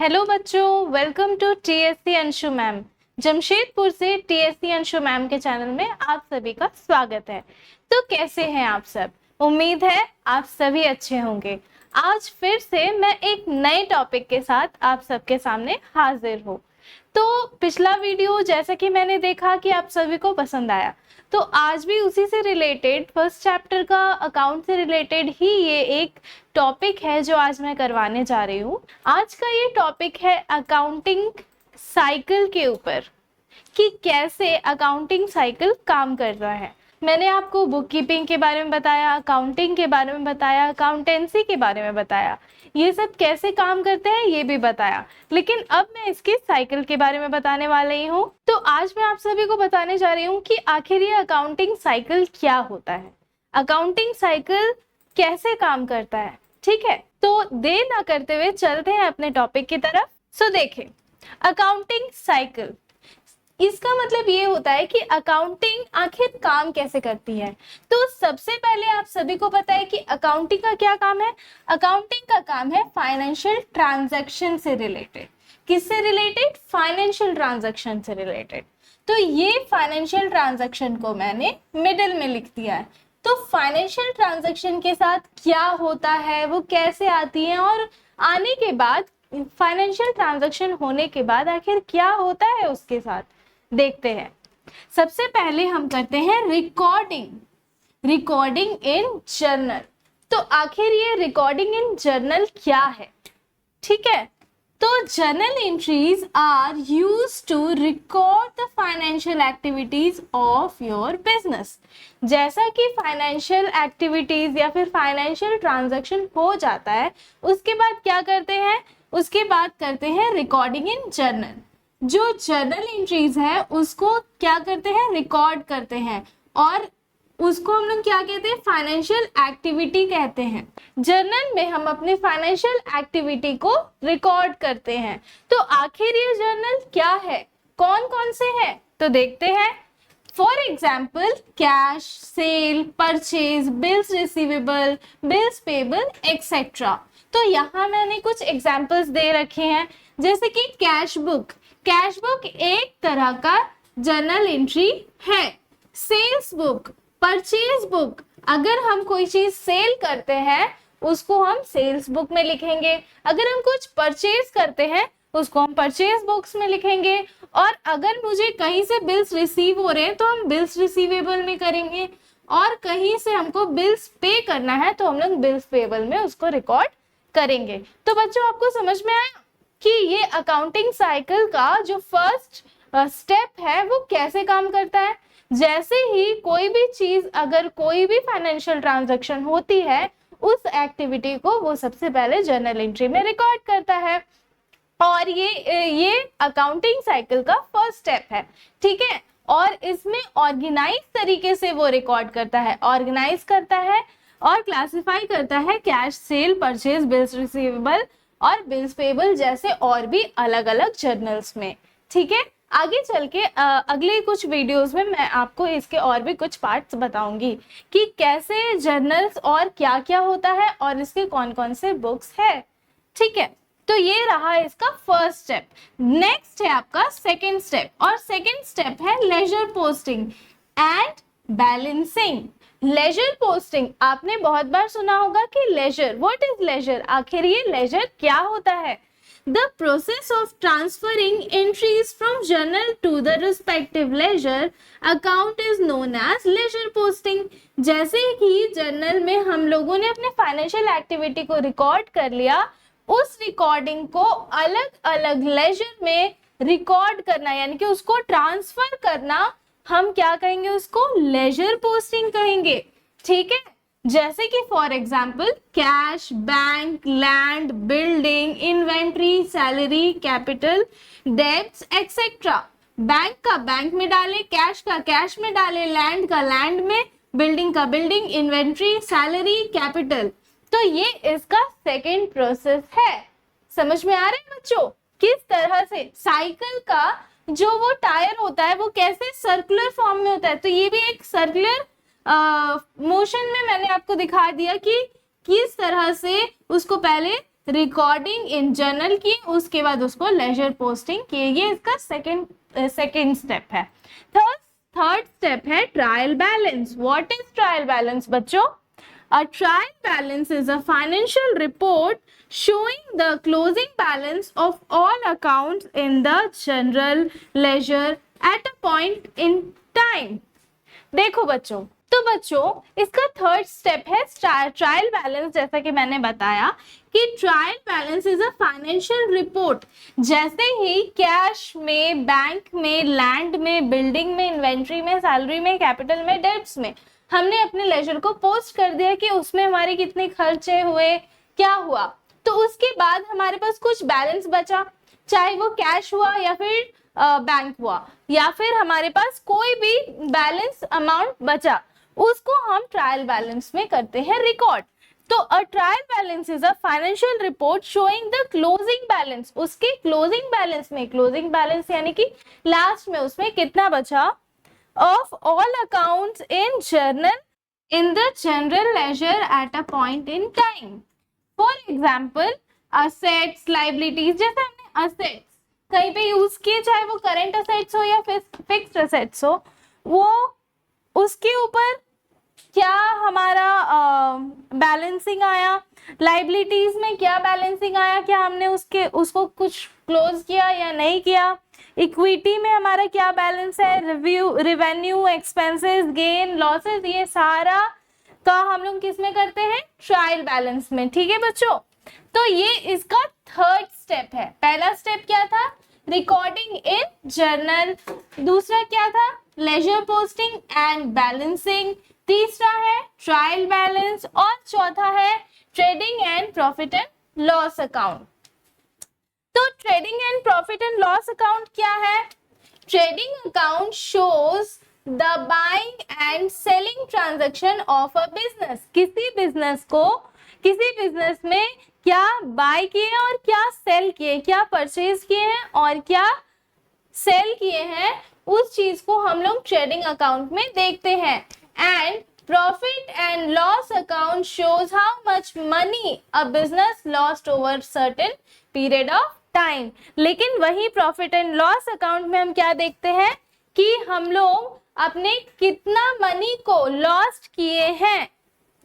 Hello बच्चों, welcome to TSC Anshu ma'am. Jamshedpur से TSC Anshu ma'am के चैनल में आप सभी का स्वागत है। तो कैसे हैं आप सब? उम्मीद है आप सभी अच्छे होंगे। आज फिर से मैं एक नए टॉपिक के साथ आप सबके सामने हाजिर हूँ। तो पिछला वीडियो जैसा कि मैंने देखा कि आप सभी को पसंद आया, तो आज भी उसी से रिलेटेड फर्स्ट चैप्टर का अकाउंट से रिलेटेड ही ये एक टॉपिक है जो आज मैं करवाने जा रही हूँ। आज का ये टॉपिक है अकाउंटिंग साइकिल के ऊपर, कि कैसे अकाउंटिंग साइकिल काम कर रहा है। मैंने आपको बुक कीपिंग के बारे में बताया, अकाउंटिंग के बारे में बताया, अकाउंटेंसी के बारे में बताया, ये सब कैसे काम करते हैं ये भी बताया, लेकिन अब मैं इसकी साइकिल के बारे में बताने वाली हूँ। तो आज मैं आप सभी को बताने जा रही हूँ कि आखिर ये अकाउंटिंग साइकिल क्या होता है, अकाउंटिंग साइकिल कैसे काम करता है। ठीक है, तो देर ना करते हुए चलते हैं अपने टॉपिक की तरफ। सो देखें, अकाउंटिंग साइकिल, इसका मतलब ये होता है कि अकाउंटिंग आखिर काम कैसे करती है। तो सबसे पहले आप सभी को पता है कि अकाउंटिंग का क्या काम है। अकाउंटिंग का काम है फाइनेंशियल ट्रांजैक्शन से रिलेटेड। किससे रिलेटेड? फाइनेंशियल ट्रांजैक्शन से रिलेटेड। तो ये फाइनेंशियल ट्रांजैक्शन को मैंने मिडिल में लिख दिया है। तो फाइनेंशियल ट्रांजैक्शन के साथ क्या होता है, वो कैसे आती है, और आने के बाद फाइनेंशियल ट्रांजैक्शन होने के बाद आखिर क्या होता है उसके साथ, देखते हैं। सबसे पहले हम करते हैं रिकॉर्डिंग इन जर्नल। तो आखिर ये रिकॉर्डिंग इन जर्नल क्या है? ठीक है, तो journal entries are used to record the financial activities of your business. जैसा कि फाइनेंशियल एक्टिविटीज या फिर फाइनेंशियल ट्रांजैक्शन हो जाता है, उसके बाद क्या करते हैं? उसके बाद करते हैं रिकॉर्डिंग इन जर्नल। जो जर्नल एंट्रीज है उसको क्या करते हैं? रिकॉर्ड करते हैं, और उसको हम लोग क्या कहते हैं? फाइनेंशियल एक्टिविटी कहते हैं। जर्नल में हम अपने फाइनेंशियल एक्टिविटी को रिकॉर्ड करते हैं। तो आखिर ये जर्नल क्या है, कौन कौन से हैं, तो देखते हैं। For example, cash, sale, purchase, bills receivable, bills payable etcetera. तो यहाँ मैंने कुछ एग्जाम्पल्स दे रखे हैं, जैसे कि कैश बुक। कैश बुक एक तरह का जर्नल एंट्री है। सेल्स बुक, परचेज बुक, अगर हम कोई चीज सेल करते हैं उसको हम सेल्स बुक में लिखेंगे, अगर हम कुछ परचेज करते हैं उसको हम परचेज बुक्स में लिखेंगे, और अगर मुझे कहीं से बिल्स रिसीव हो रहे हैं तो हम बिल्स रिसीवेबल में करेंगे, और कहीं से हमको बिल्स पे करना है तो हम लोग बिल्स पेबल में उसको रिकॉर्ड करेंगे। तो बच्चों, आपको समझ में आया कि ये अकाउंटिंग साइकिल का जो फर्स्ट स्टेप है वो कैसे काम करता है। जैसे ही कोई भी चीज, अगर कोई भी फाइनेंशियल ट्रांजैक्शन होती है, उस एक्टिविटी को वो सबसे पहले जर्नल एंट्री में रिकॉर्ड करता है, और ये अकाउंटिंग साइकिल का फर्स्ट स्टेप है। ठीक है, और इसमें ऑर्गेनाइज तरीके से वो रिकॉर्ड करता है, ऑर्गेनाइज करता है और क्लासिफाई करता है cash, sale, purchase, bills receivable और बिल्स पेबल जैसे और भी अलग अलग जर्नल्स में। ठीक है, आगे चल के अगले कुछ वीडियोस में मैं आपको इसके और भी कुछ पार्ट्स बताऊंगी कि कैसे जर्नल्स और क्या क्या होता है और इसके कौन कौन से बुक्स है। ठीक है, तो ये रहा इसका फर्स्ट स्टेप। नेक्स्ट है आपका सेकंड स्टेप, और सेकंड स्टेप है ledger posting and balancing. Ledger posting आपने बहुत बार सुना होगा कि लेजर, व्हाट इज लेजर, आखिर ये लेजर क्या होता है? The process of transferring entries from journal to the respective ledger account is known as ledger posting। जैसे कि जर्नल में हम लोगों ने अपने फाइनेंशियल एक्टिविटी को रिकॉर्ड कर लिया, उस रिकॉर्डिंग को अलग अलग लेजर में रिकॉर्ड करना, यानी कि उसको ट्रांसफर करना, हम क्या कहेंगे? उसको लेजर पोस्टिंग कहेंगे। ठीक है, जैसे कि for example cash, bank, land, building, inventory, salary, capital, debts etcetera. Bank का बैंक में डाले, कैश का कैश में डाले, लैंड का लैंड में, बिल्डिंग का बिल्डिंग, इन्वेंट्री, सैलरी, कैपिटल। तो ये इसका सेकेंड प्रोसेस है। समझ में आ रहा है बच्चों किस तरह से साइकिल का जो वो टायर होता है वो कैसे सर्कुलर फॉर्म में होता है। तो ये भी एक सर्कुलर मोशन में मैंने आपको दिखा दिया कि किस तरह से उसको पहले रिकॉर्डिंग इन जर्नल की, उसके बाद उसको लेजर पोस्टिंग किए। ये इसका सेकेंड स्टेप है। थर्ड स्टेप है trial balance. What is trial balance बच्चों? A trial balance is a financial report showing the closing balance of all accounts in the general ledger at a point in time. देखो बच्चों, तो बच्चों इसका third step है trial balance. जैसा कि मैंने बताया कि trial balance is a financial report. जैसे ही कैश में, बैंक में, लैंड में, बिल्डिंग में, इन्वेंट्री में, सैलरी में, कैपिटल में, डेब्ट्स में हमने अपने लेजर को पोस्ट कर दिया कि उसमें हमारे कितने खर्चे हुए, क्या हुआ, तो उसके बाद हमारे पास कुछ बैलेंस बचा, चाहे वो कैश हुआ या फिर बैंक हुआ या फिर हमारे पास कोई भी बैलेंस अमाउंट बचा, उसको हम ट्रायल बैलेंस में करते हैं रिकॉर्ड। तो a trial balance is a financial report showing the closing balance. उसके क्लोजिंग बैलेंस में, क्लोजिंग बैलेंस यानी कि लास्ट में उसमें कितना बचा, of all accounts in the general ledger at a point in time. For example, assets, liabilities, जैसे हमने assets कहीं पे यूज किए, चाहे वो करंट असेट्स हो या फिक्स्ड असेट्स हो, वो उसके ऊपर क्या हमारा बैलेंसिंग आया, लाइबिलिटीज में क्या बैलेंसिंग आया, क्या हमने उसको कुछ क्लोज किया या नहीं किया, इक्विटी में हमारा क्या बैलेंस है, रिवेन्यू, एक्सपेंसेस, गेन, लॉसेस, ये सारा का हम लोग किस में करते हैं, ट्रायल बैलेंस में। ठीक है बच्चों, तो ये इसका थर्ड स्टेप है। पहला स्टेप क्या था, रिकॉर्डिंग इन जर्नल, दूसरा क्या था, लेजर पोस्टिंग एंड बैलेंसिंग, तीसरा है ट्रायल बैलेंस और चौथा है trading and profit and loss account. तो trading and profit and loss account क्या है? Trading account shows the buying and selling transaction of a business. किसी बिजनेस में क्या बाय किए और क्या सेल किए, क्या परचेज किए हैं और क्या सेल किए हैं, उस चीज को हम लोग ट्रेडिंग अकाउंट में देखते हैं। And profit and loss account shows how much money a business lost over certain period of time. लेकिन वही प्रॉफिट एंड लॉस अकाउंट में हम क्या देखते हैं कि हम लोग अपने कितना मनी को लॉस्ट किए हैं।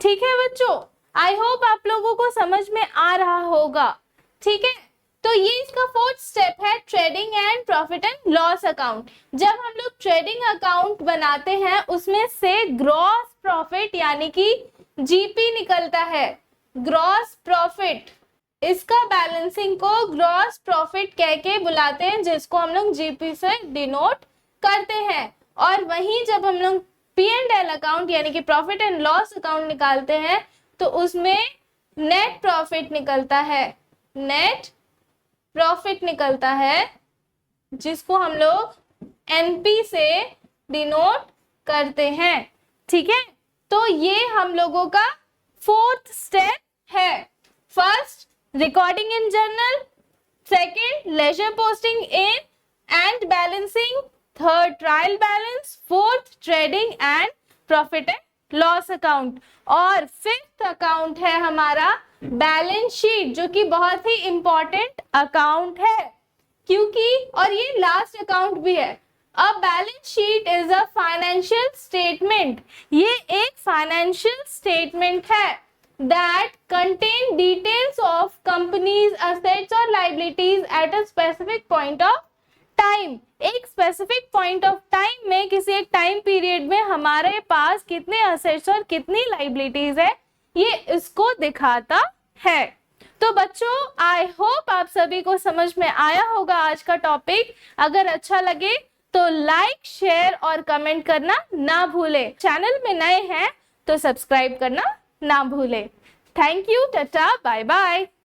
ठीक है बच्चों, आई होप आप लोगों को समझ में आ रहा होगा। ठीक है, तो ये इसका फोर्थ स्टेप है trading and profit and loss account. जब हम लोग ट्रेडिंग अकाउंट बनाते हैं उसमें से ग्रॉस प्रॉफिट यानी कि जीपी निकलता है, ग्रॉस प्रॉफिट। इसका बैलेंसिंग को ग्रॉस प्रॉफिट कह के बुलाते हैं, जिसको हम लोग जीपी से डिनोट करते हैं। और वहीं जब हम लोग पी एंड एल अकाउंट यानी कि प्रॉफिट एंड लॉस अकाउंट निकालते हैं तो उसमें नेट प्रॉफिट निकलता है, नेट प्रॉफिट निकलता है, जिसको हम लोग एनपी से डिनोट करते हैं। ठीक है, तो ये हम लोगों का फोर्थ स्टेप है। First recording in journal, second ledger posting in and balancing, third trial balance, fourth trading and profit and loss account, और फिफ्थ अकाउंट है हमारा बैलेंस शीट, जो कि बहुत ही इंपॉर्टेंट अकाउंट है क्योंकि, और ये लास्ट अकाउंट भी है। A balance sheet is a financial statement. ये एक फाइनेंशियल स्टेटमेंट है that contain details of company's assets or liabilities at a specific point of time। एक स्पेसिफिक पॉइंट ऑफ टाइम में, किसी एक टाइम पीरियड में हमारे पास कितने असेट्स और कितनी लाइबिलिटीज है, ये इसको दिखाता है। तो बच्चों आई होप आप सभी को समझ में आया होगा आज का टॉपिक। अगर अच्छा लगे तो लाइक, शेयर और कमेंट करना ना भूले। चैनल में नए हैं तो सब्सक्राइब करना ना भूले। Thank you, tata, bye bye.